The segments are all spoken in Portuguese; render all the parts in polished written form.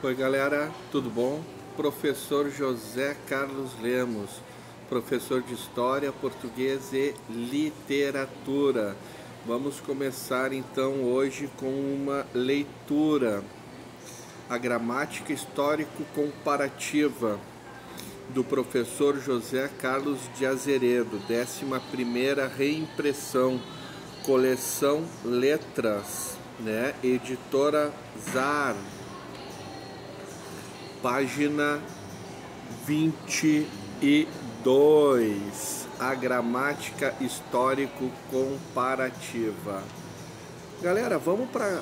Oi galera, tudo bom? Professor José Carlos Lemos, professor de História, Português e Literatura. Vamos começar então hoje com uma leitura. A Gramática Histórico-Comparativa, do professor José Carlos de Azeredo, 11ª reimpressão, coleção Letras, Editora Zar, página 22, a gramática histórico-comparativa. Galera, vamos para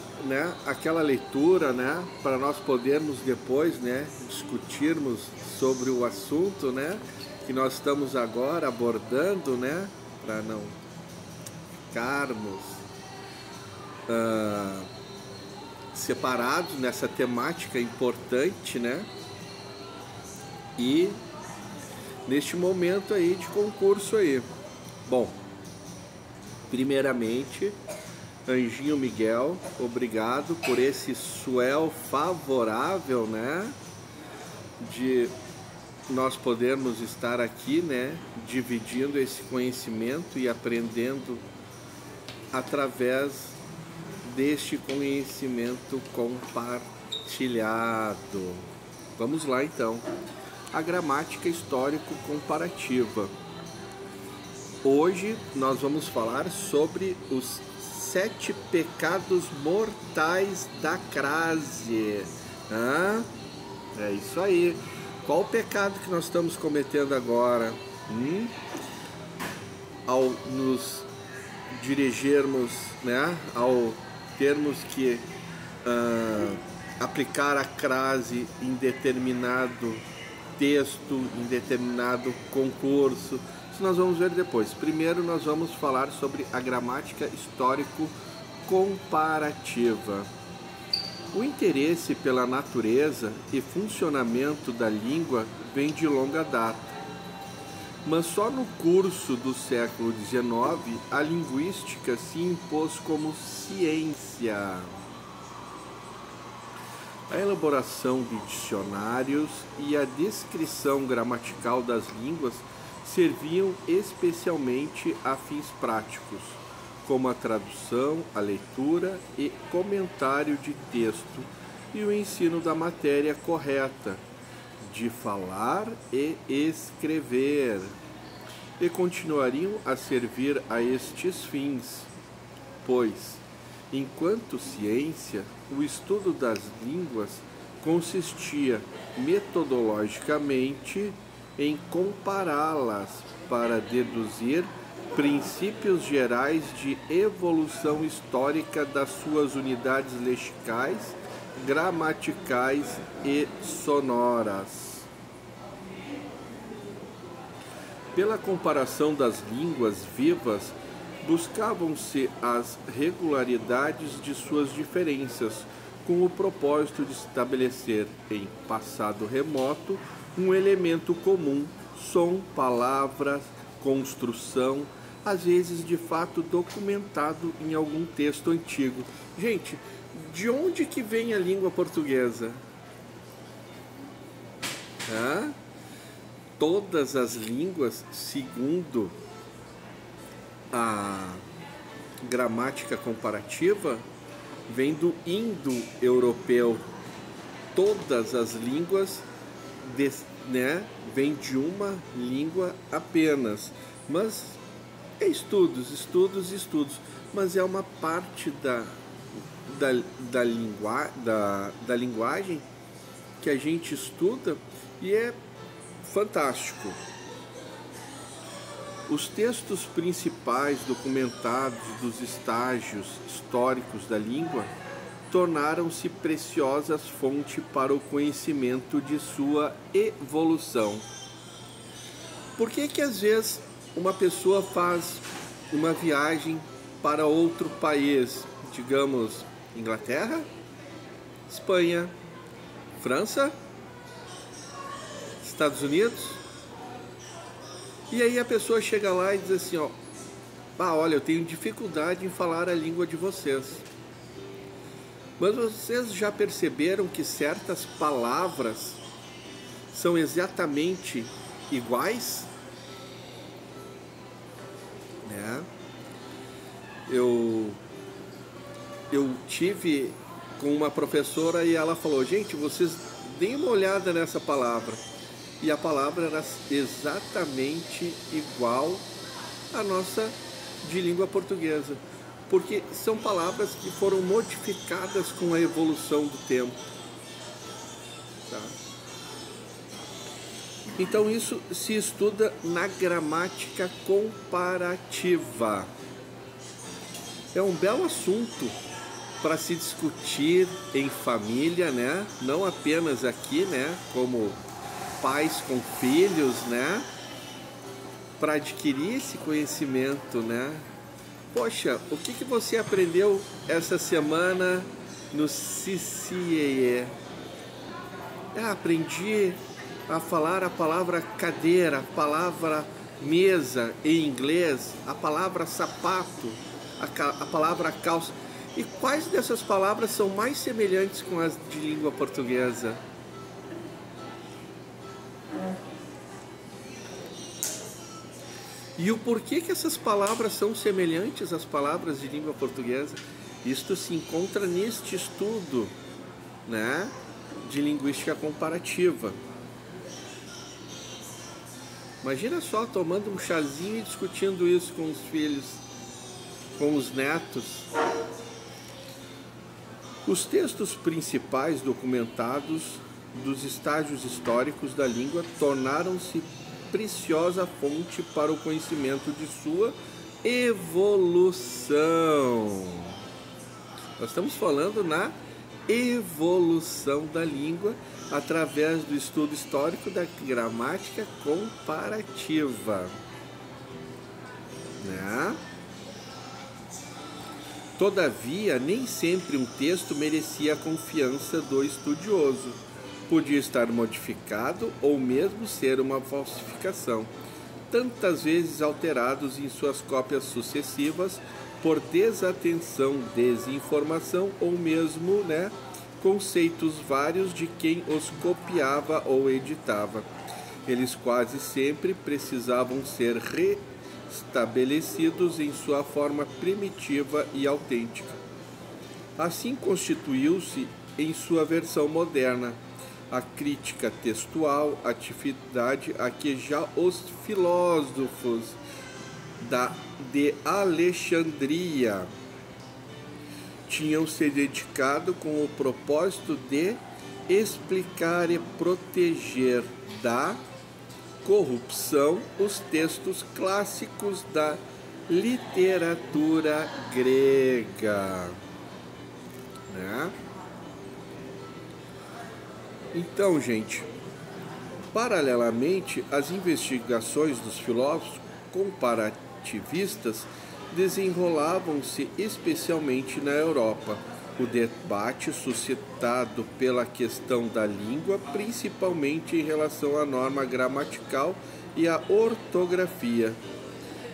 aquela leitura, para nós podermos depois discutirmos sobre o assunto que nós estamos agora abordando, para não ficarmos separados nessa temática importante, e neste momento aí de concurso aí. Bom, primeiramente, Anjinho Miguel, obrigado por esse suel favorável, de nós podermos estar aqui, dividindo esse conhecimento e aprendendo através deste conhecimento compartilhado. Vamos lá então. A gramática histórico-comparativa. Hoje nós vamos falar sobre os 7 pecados mortais da crase. É isso aí. Qual o pecado que nós estamos cometendo agora? Ao nos dirigirmos, ao termos que aplicar a crase em determinado texto, em determinado concurso. Isso nós vamos ver depois. Primeiro nós vamos falar sobre a gramática histórico-comparativa. O interesse pela natureza e funcionamento da língua vem de longa data. Mas só no curso do século XIX a linguística se impôs como ciência. A elaboração de dicionários e a descrição gramatical das línguas serviam especialmente a fins práticos, como a tradução, a leitura e comentário de texto e o ensino da matéria correta, de falar e escrever, e continuariam a servir a estes fins, pois, enquanto ciência, o estudo das línguas consistia metodologicamente em compará-las para deduzir princípios gerais de evolução histórica das suas unidades lexicais, gramaticais e sonoras. Pela comparação das línguas vivas, buscavam-se as regularidades de suas diferenças, com o propósito de estabelecer em passado remoto um elemento comum, som, palavras, construção, às vezes de fato documentado em algum texto antigo. Gente, de onde que vem a língua portuguesa? Todas as línguas, segundo a gramática comparativa, vem do indo-europeu. Todas as línguas vêm de uma língua apenas. Mas é estudos. Mas é uma parte da linguagem que a gente estuda e é fantástico. Os textos principais documentados dos estágios históricos da língua tornaram-se preciosas fontes para o conhecimento de sua evolução. Por que às vezes uma pessoa faz uma viagem para outro país, digamos, Inglaterra, Espanha, França, Estados Unidos? E aí a pessoa chega lá e diz assim, olha, eu tenho dificuldade em falar a língua de vocês. Mas vocês já perceberam que certas palavras são exatamente iguais? Né? Eu tive com uma professora e ela falou: gente, vocês deem uma olhada nessa palavra. E a palavra era exatamente igual à nossa de língua portuguesa, porque são palavras que foram modificadas com a evolução do tempo. Tá? Então isso se estuda na gramática comparativa. É um belo assunto para se discutir em família, né? Não apenas aqui, né? Como pais com filhos, né? Para adquirir esse conhecimento, né? Poxa, o que você aprendeu essa semana no CCEE? Aprendi a falar a palavra cadeira, a palavra mesa em inglês, a palavra sapato, a palavra calça. E quais dessas palavras são mais semelhantes com as de língua portuguesa? E o porquê que essas palavras são semelhantes às palavras de língua portuguesa? Isto se encontra neste estudo, né, de linguística comparativa. Imagina só tomando um chazinho e discutindo isso com os filhos, com os netos. Os textos principais documentados dos estágios históricos da língua tornaram-se preciosa fonte para o conhecimento de sua evolução. Nós estamos falando na evolução da língua através do estudo histórico da gramática comparativa, né? Todavia, nem sempre um texto merecia a confiança do estudioso. Podia estar modificado ou mesmo ser uma falsificação, tantas vezes alterados em suas cópias sucessivas por desatenção, desinformação ou mesmo, conceitos vários de quem os copiava ou editava. Eles quase sempre precisavam ser restabelecidos em sua forma primitiva e autêntica. Assim constituiu-se em sua versão moderna a crítica textual, atividade a que já os filósofos de Alexandria tinham se dedicado com o propósito de explicar e proteger da corrupção os textos clássicos da literatura grega, né? Então, gente, paralelamente, as investigações dos filósofos comparativistas desenrolavam-se especialmente na Europa. O debate suscitado pela questão da língua, principalmente em relação à norma gramatical e à ortografia.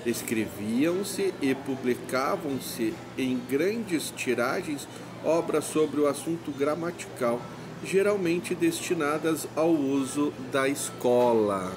Escreviam-se e publicavam-se em grandes tiragens obras sobre o assunto gramatical, geralmente destinadas ao uso da escola.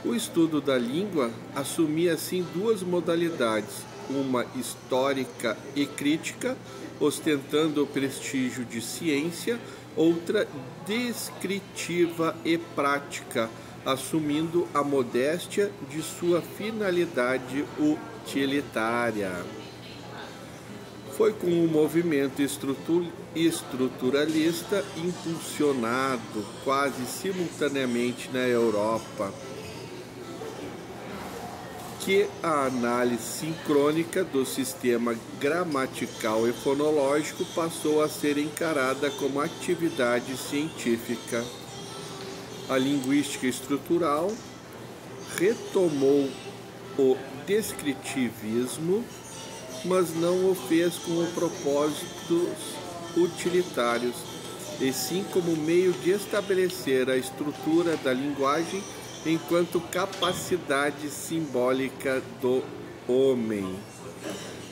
O estudo da língua assumia assim duas modalidades, uma histórica e crítica, ostentando o prestígio de ciência, outra descritiva e prática, assumindo a modéstia de sua finalidade utilitária. Foi com o movimento estruturalista impulsionado quase simultaneamente na Europa que a análise sincrônica do sistema gramatical e fonológico passou a ser encarada como atividade científica. A linguística estrutural retomou o descritivismo, mas não o fez com propósitos utilitários, e sim como meio de estabelecer a estrutura da linguagem enquanto capacidade simbólica do homem.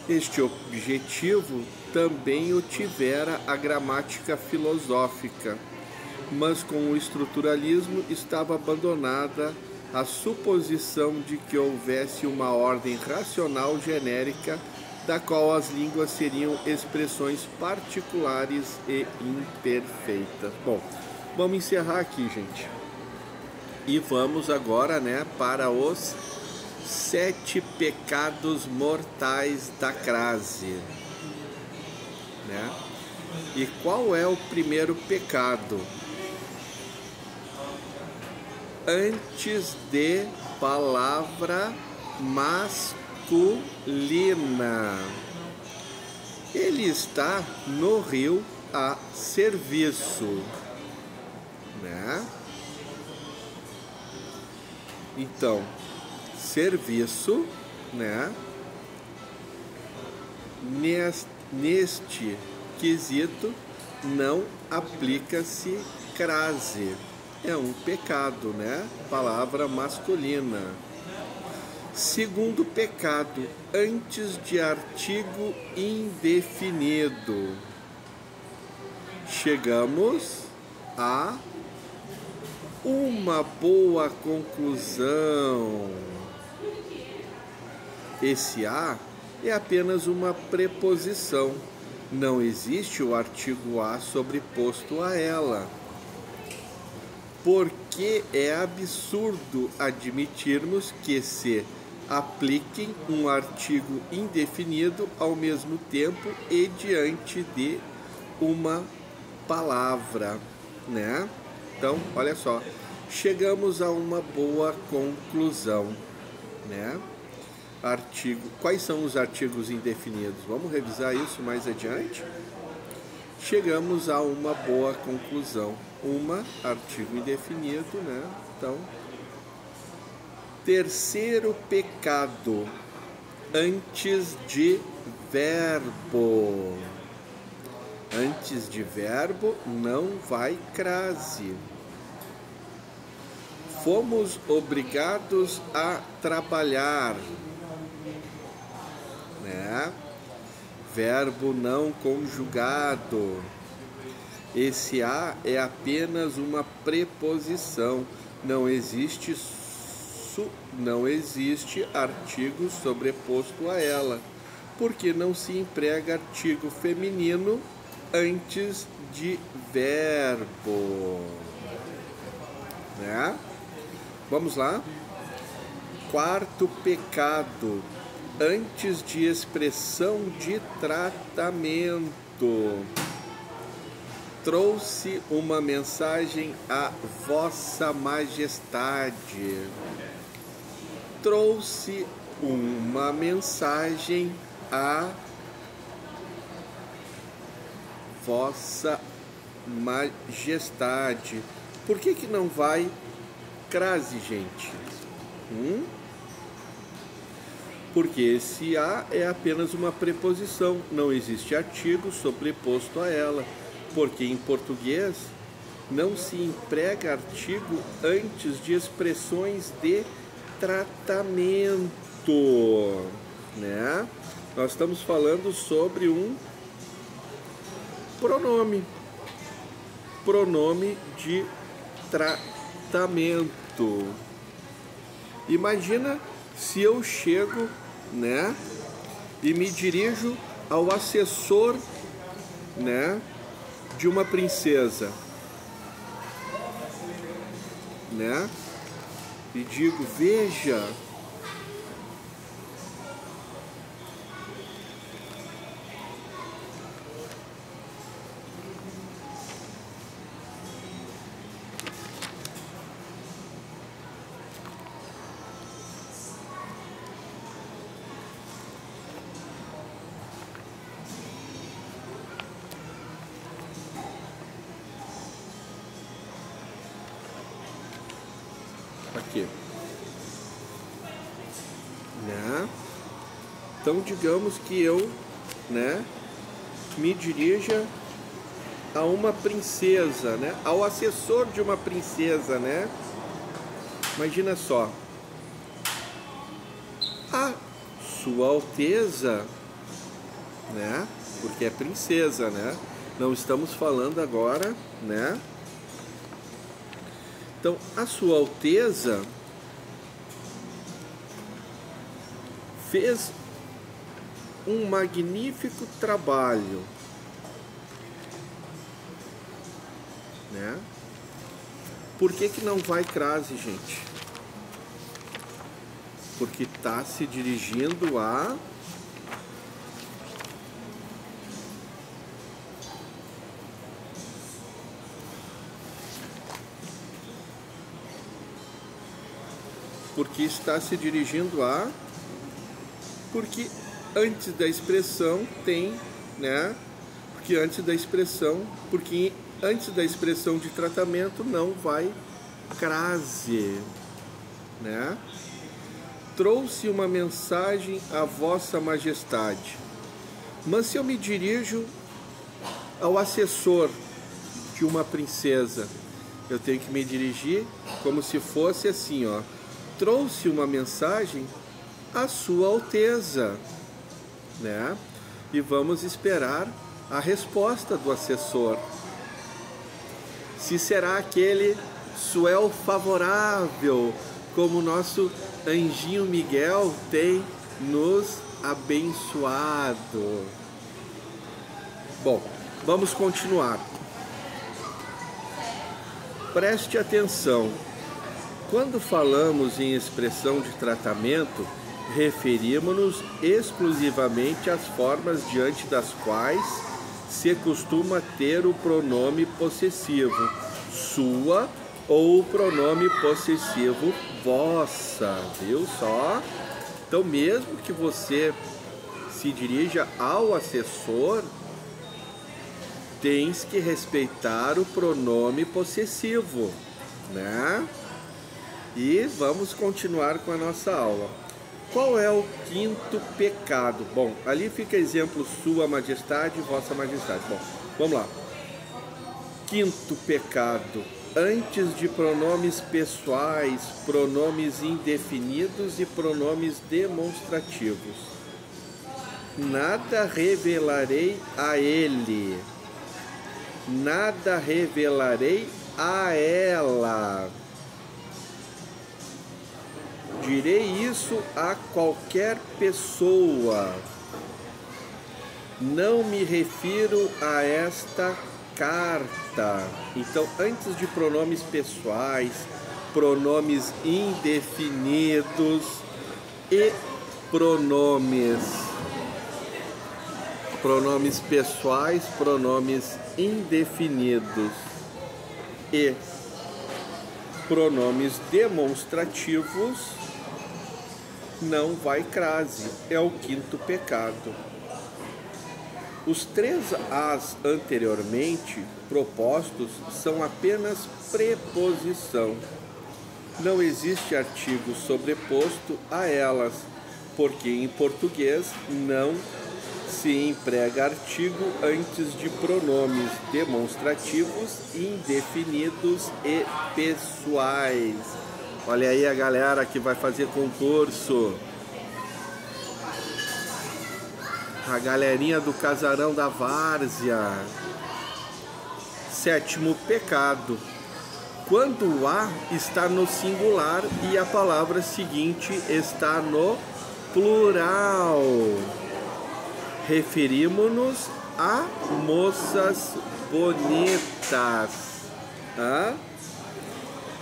Este objetivo também o tivera a gramática filosófica, mas com o estruturalismo estava abandonada a suposição de que houvesse uma ordem racional genérica da qual as línguas seriam expressões particulares e imperfeitas. Bom, vamos encerrar aqui, gente. E vamos agora, para os 7 pecados mortais da crase, E qual é o primeiro pecado? Antes de palavra masculina. Ele está no rio a serviço, Então, serviço, Neste quesito não aplica-se crase. É um pecado, Palavra masculina. Segundo pecado, antes de artigo indefinido. Chegamos a uma boa conclusão. Esse a é apenas uma preposição. Não existe o artigo a sobreposto a ela. Porque é absurdo admitirmos que se apliquem um artigo indefinido ao mesmo tempo e diante de uma palavra, Então, olha só, chegamos a uma boa conclusão, Quais são os artigos indefinidos? Vamos revisar isso mais adiante? Chegamos a uma boa conclusão. Artigo indefinido, Então, terceiro pecado, antes de verbo. Antes de verbo não vai crase. Fomos obrigados a trabalhar, Verbo não conjugado. Esse a é apenas uma preposição. Não existe artigo sobreposto a ela, porque não se emprega artigo feminino antes de verbo, Vamos lá. Quarto pecado, antes de expressão de tratamento. Trouxe uma mensagem a Vossa Majestade. Trouxe uma mensagem a Vossa Majestade. Por que não vai crase, gente? Porque esse a é apenas uma preposição, não existe artigo sobreposto a ela, porque em português não se emprega artigo antes de expressões de tratamento, Nós estamos falando sobre um pronome de tratamento. Imagina se eu chego, e me dirijo ao assessor, de uma princesa, e digo: veja, aqui, Então, digamos que eu, me dirija a uma princesa, ao assessor de uma princesa, Imagina só, a Sua Alteza né? Porque é princesa, né? Não estamos falando agora, né? Então, a Sua Alteza fez um magnífico trabalho, né? Por que que não vai crase, gente? Porque está se dirigindo a porque antes da expressão tem, né? Porque antes da expressão de tratamento não vai crase, né? Trouxe uma mensagem à Vossa Majestade. Mas se eu me dirijo ao assessor de uma princesa, eu tenho que me dirigir como se fosse assim, ó. Trouxe uma mensagem à Sua Alteza, né? E vamos esperar a resposta do assessor. Se será aquele suel favorável, como o nosso anjinho Miguel tem nos abençoado. Bom, vamos continuar. Preste atenção. Quando falamos em expressão de tratamento, referimos-nos exclusivamente às formas diante das quais se costuma ter o pronome possessivo sua ou o pronome possessivo vossa, viu só? Então, mesmo que você se dirija ao assessor, tens que respeitar o pronome possessivo, né? E vamos continuar com a nossa aula. Qual é o quinto pecado? Bom, ali fica exemplo Sua Majestade e Vossa Majestade. Bom, vamos lá. Quinto pecado. Antes de pronomes pessoais, pronomes indefinidos e pronomes demonstrativos. Nada revelarei a ele. Nada revelarei a ela. Direi isso a qualquer pessoa. Não me refiro a esta carta. Então, antes de pronomes pessoais, pronomes indefinidos e pronomes pessoais, pronomes indefinidos e pronomes demonstrativos, não vai crase, é o quinto pecado. Os três as anteriormente propostos são apenas preposição. Não existe artigo sobreposto a elas, porque em português não se emprega artigo antes de pronomes demonstrativos, indefinidos e pessoais. Olha aí a galera que vai fazer concurso. A galerinha do Casarão da Várzea. Sétimo pecado. Quando o a está no singular e a palavra seguinte está no plural. Referimos-nos a moças bonitas.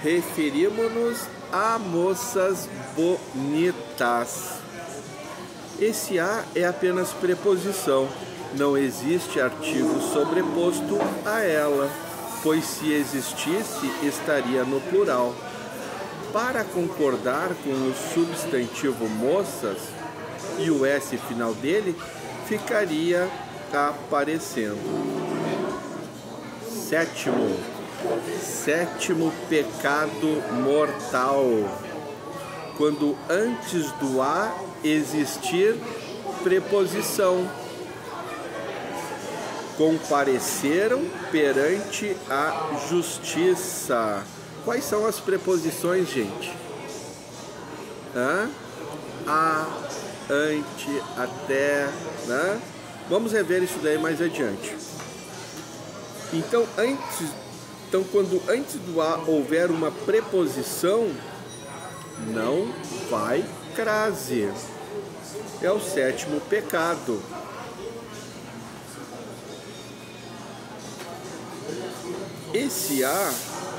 Referimos-nos a moças bonitas. Esse a é apenas preposição. Não existe artigo sobreposto a ela, pois se existisse, estaria no plural. Para concordar com o substantivo moças e o S final dele, ficaria aparecendo. Sétimo pecado mortal. Quando antes do a existir preposição. Compareceram perante a justiça. Quais são as preposições, gente? A, ante, até, né? Vamos rever isso daí mais adiante. Então, quando antes do a houver uma preposição, não vai crase. É o sétimo pecado. Esse a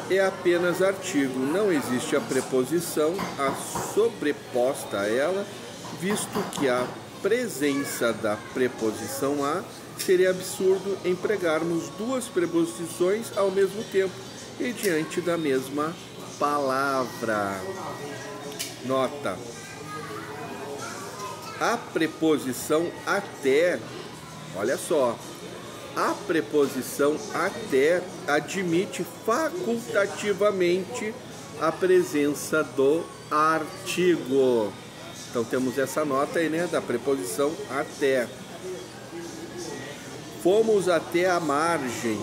é apenas artigo, não existe a preposição a sobreposta a ela, visto que a presença da preposição a seria absurdo empregarmos duas preposições ao mesmo tempo e diante da mesma palavra. Nota: a preposição até, olha só, a preposição até admite facultativamente a presença do artigo. Então temos essa nota aí, né, da preposição até. Fomos até a margem,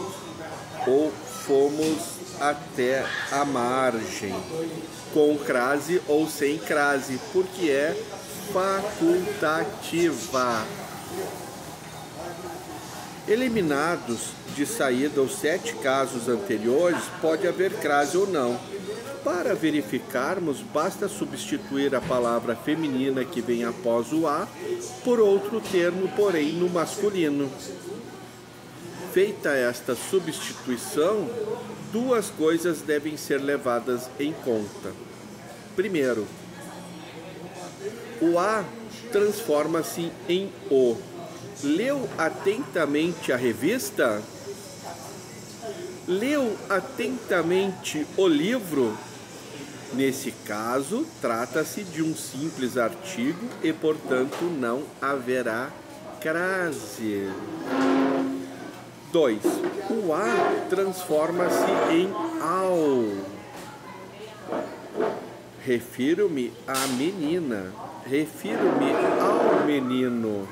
ou fomos até a margem, com crase ou sem crase, porque é facultativa. Eliminados de saída os 7 casos anteriores, pode haver crase ou não. Para verificarmos, basta substituir a palavra feminina que vem após o a por outro termo, porém no masculino. Feita esta substituição, duas coisas devem ser levadas em conta. Primeiro, o a transforma-se em o. Leu atentamente a revista? Leu atentamente o livro? Nesse caso, trata-se de um simples artigo e, portanto, não haverá crase. 2. O a transforma-se em ao. Refiro-me à menina. Refiro-me ao menino.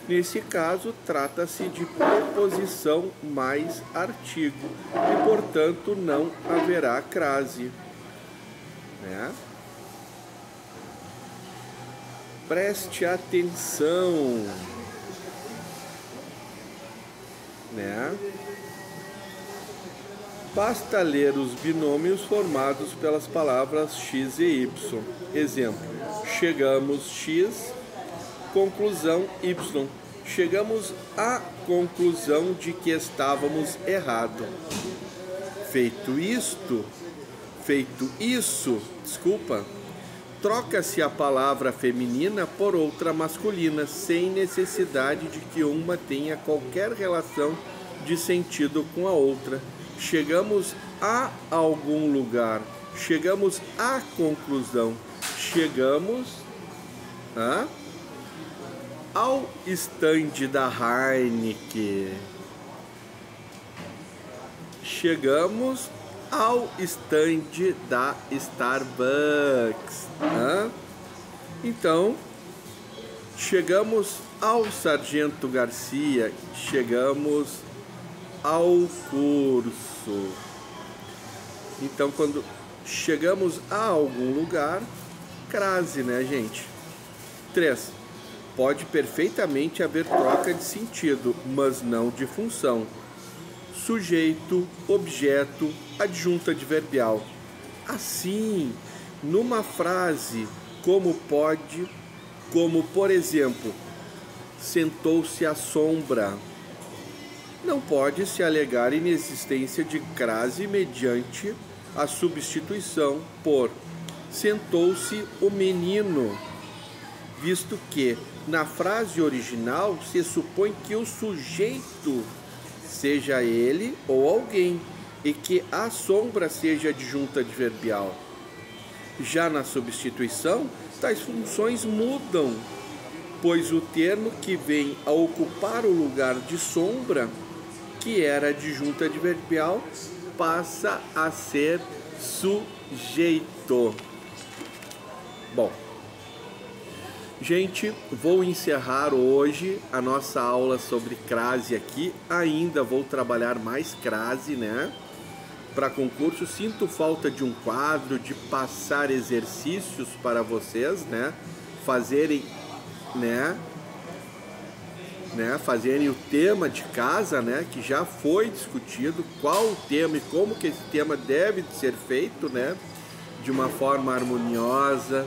Nesse caso, trata-se de preposição mais artigo e, portanto, não haverá crase. Né? Preste atenção. Né? Basta ler os binômios formados pelas palavras x e y. Exemplo: chegamos x, conclusão y. Chegamos à conclusão de que estávamos errados. Feito isso, troca-se a palavra feminina por outra masculina, sem necessidade de que uma tenha qualquer relação de sentido com a outra. Chegamos a algum lugar, chegamos à conclusão, chegamos ao estande da Heineken. Chegamos ao estande da Starbucks. Então, chegamos ao Sargento Garcia, chegamos ao curso. Então, quando chegamos a algum lugar, crase, né, gente? 3. Pode perfeitamente haver troca de sentido, mas não de função. Sujeito, objeto, adjunta adverbial. Assim, numa frase, como por exemplo, sentou-se à sombra, não pode se alegar inexistência de crase mediante a substituição por sentou-se o menino, visto que na frase original se supõe que o sujeito seja ele ou alguém e que a sombra seja adjunta adverbial. Já na substituição, tais funções mudam, pois o termo que vem a ocupar o lugar de sombra, que era adjunta adverbial, passa a ser sujeito. Bom, gente, vou encerrar hoje a nossa aula sobre crase aqui. Ainda vou trabalhar mais crase, né? Para concurso, sinto falta de um quadro, de passar exercícios para vocês, né? Fazerem, né? né, fazerem o tema de casa, né, que já foi discutido, qual o tema e como que esse tema deve ser feito, né, de uma forma harmoniosa,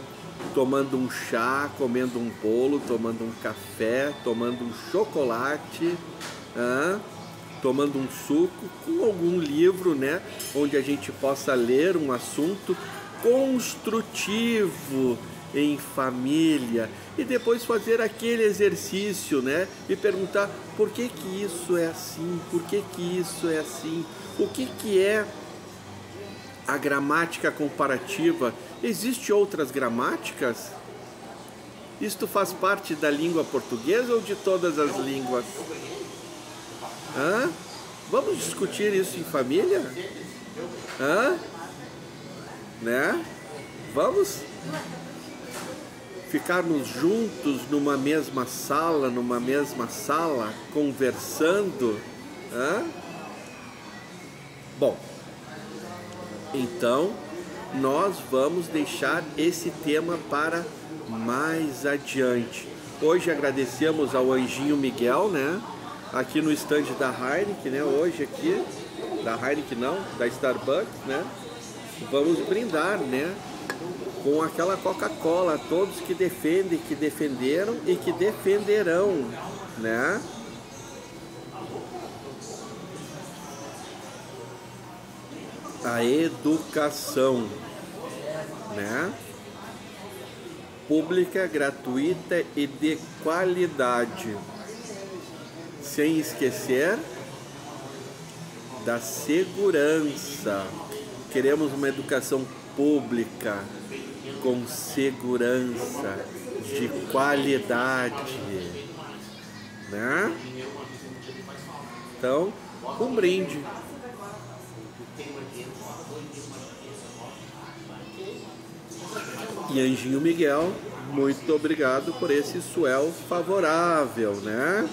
tomando um chá, comendo um bolo, tomando um café, tomando um chocolate, tomando um suco, com algum livro, né, onde a gente possa ler um assunto construtivo em família e depois fazer aquele exercício, né, e perguntar por que que isso é assim, por que que isso é assim, o que que é a gramática comparativa. Existem outras gramáticas? Isto faz parte da língua portuguesa ou de todas as línguas? Vamos discutir isso em família? Né? Vamos ficarmos juntos numa mesma sala, conversando? Bom, então nós vamos deixar esse tema para mais adiante. Hoje agradecemos ao Anjinho Miguel, né? Aqui no estande da Heineken, né? Hoje aqui, da Heineken não, da Starbucks, né? Vamos brindar, né, com aquela Coca-Cola, todos que defendem, que defenderam e que defenderão, né? A educação, né, pública, gratuita e de qualidade, sem esquecer da segurança. Queremos uma educação pública com segurança, de qualidade, né? Então, um brinde. E Anjinho Miguel, muito obrigado por esse suel favorável, né?